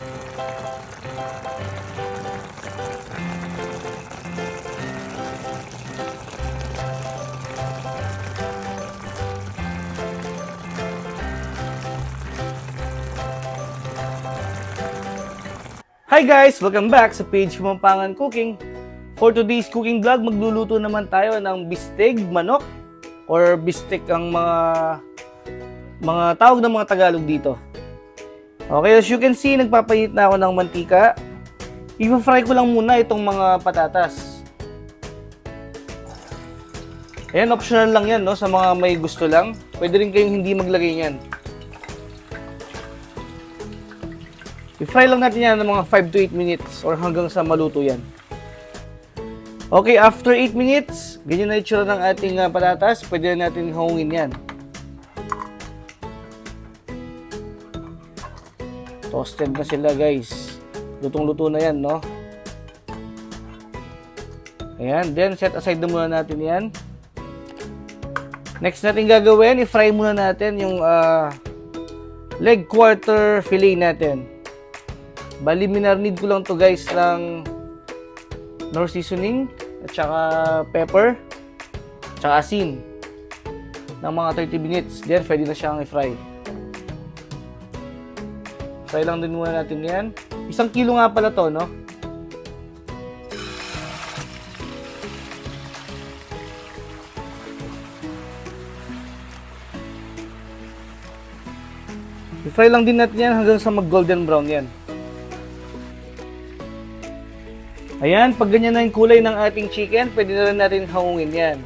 Hi guys! Welcome back sa page Kumampangan Cooking. For today's cooking vlog, magluluto naman tayo ng bistig manok or bistek ang mga tawag ng mga Tagalog dito. Okay, as you can see, nagpapahit na ako ng mantika. I-fry ko lang muna itong mga patatas. Ayan, optional lang yan, no? Sa mga may gusto lang. Pwede rin kayong hindi maglagay niyan. I-fry lang natin yan ng mga 5 to 8 minutes or hanggang sa maluto yan. Okay, after 8 minutes, ganyan na itsura ng ating patatas. Pwede na natin hangungin yan. Toasted na sila, guys. Lutong-luto na yan, no? Ayan, then set aside na muna natin yan. Next natin gagawin, i-fry muna natin yung leg quarter fillet natin. Bali, minarnid ko lang to guys ng Knorr seasoning at saka pepper at saka asin ng mga 30 minutes. Then, pwede na siyang i-fry. Fry lang din muna natin yan. 1 kilo nga pala to, no? I-fry lang din natin yan hanggang sa mag-golden brown yan. Ayan, pag ganyan na yung kulay ng ating chicken, pwede na rin natin hangungin yan.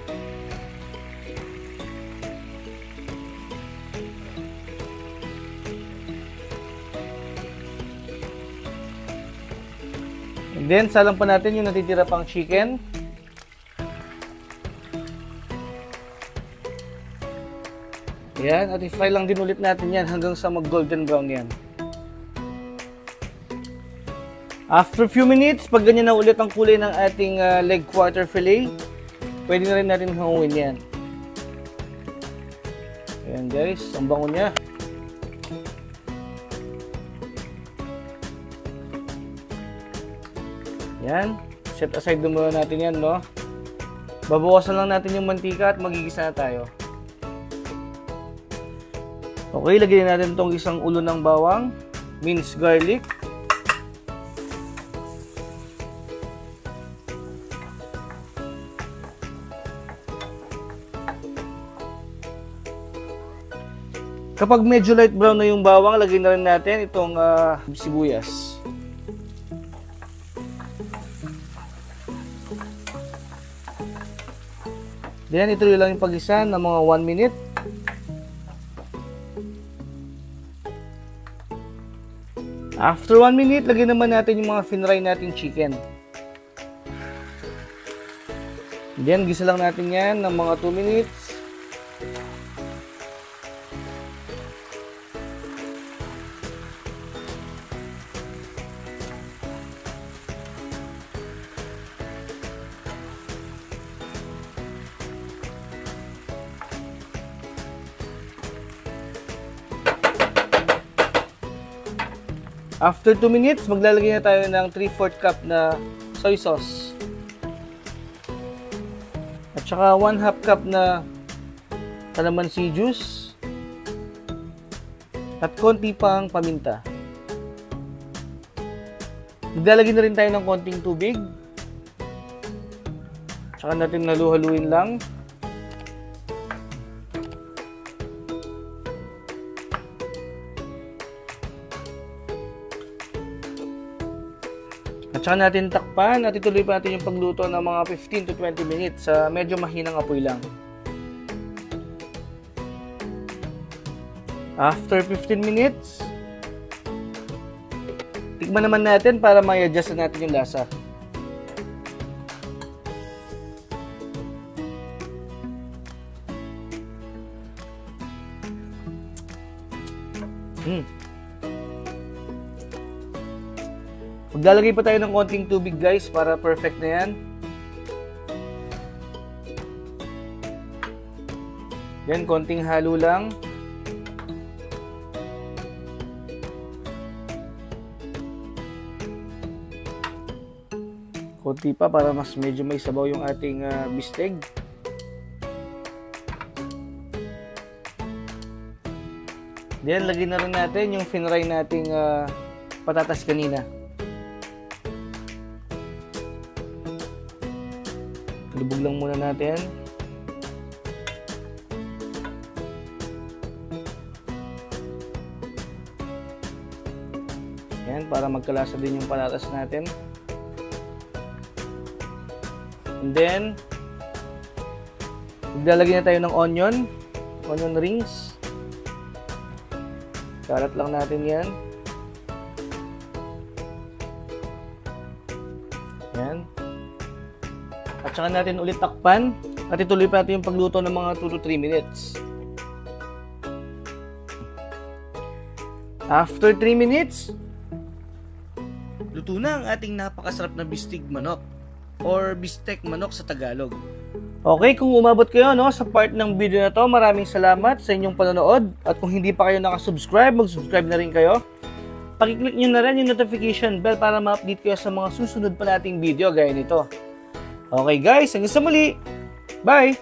And then, salang pa natin yung natitira pang chicken. Ayan, at i-fry lang din ulit natin yan hanggang sa mag-golden brown yan. After few minutes, pag ganyan na ulit ang kulay ng ating leg quarter fillet, pwede na rin natin hangungin yan. Ayan guys, ang bango niya. Ayan, set aside na muna natin yan, no? Babawasan lang natin yung mantika at magigisa na tayo. Okay, lagyan natin itong isang ulo ng bawang, minced garlic, kapag medyo light brown na yung bawang, lagyan na rin natin itong sibuyas. Then, ituloy lang yung pag-isa ng mga 1 minute. After 1 minute, lagyan naman natin yung mga finry nating chicken. Then, gisa lang natin yan ng mga 2 minutes. After 2 minutes, maglalagay na tayo ng 3/4 cup na soy sauce. At saka 1/2 cup na calamansi juice. At konti pang paminta. Maglalagay na rin tayo ng konting tubig. Saka natin halu-haluin lang. At saka natin takpan at ituloy pa natin yung pagluto ng mga 15 to 20 minutes sa medyo mahinang apoy lang. After 15 minutes, tikman naman natin para ma-adjust na natin yung lasa. Maglalagay pa tayo ng konting tubig guys para perfect na yan. Then konting halo lang. Konti pa para mas medyo may sabaw yung ating bistig. Then, lagyan na rin natin yung finry nating patatas kanina. Lubog lang muna natin. Yan, para magkalasa din yung patatas natin. And then, maglalagay na tayo ng onion rings. Kalat lang natin yan. Yan. At saka natin ulit takpan. At ituloy pa natin yung pagluto ng mga 2 to 3 minutes. After 3 minutes, luto na ang ating napakasarap na bistig manok or bistek manok sa Tagalog. Okay, kung umabot kayo sa part ng video na to, maraming salamat sa inyong panonood. At kung hindi pa kayo nakasubscribe, mag-subscribe na rin kayo. Pakiclick nyo na rin yung notification bell para ma-update kayo sa mga susunod pa nating video gaya nito. Okay guys, hanggang sa muli. Bye!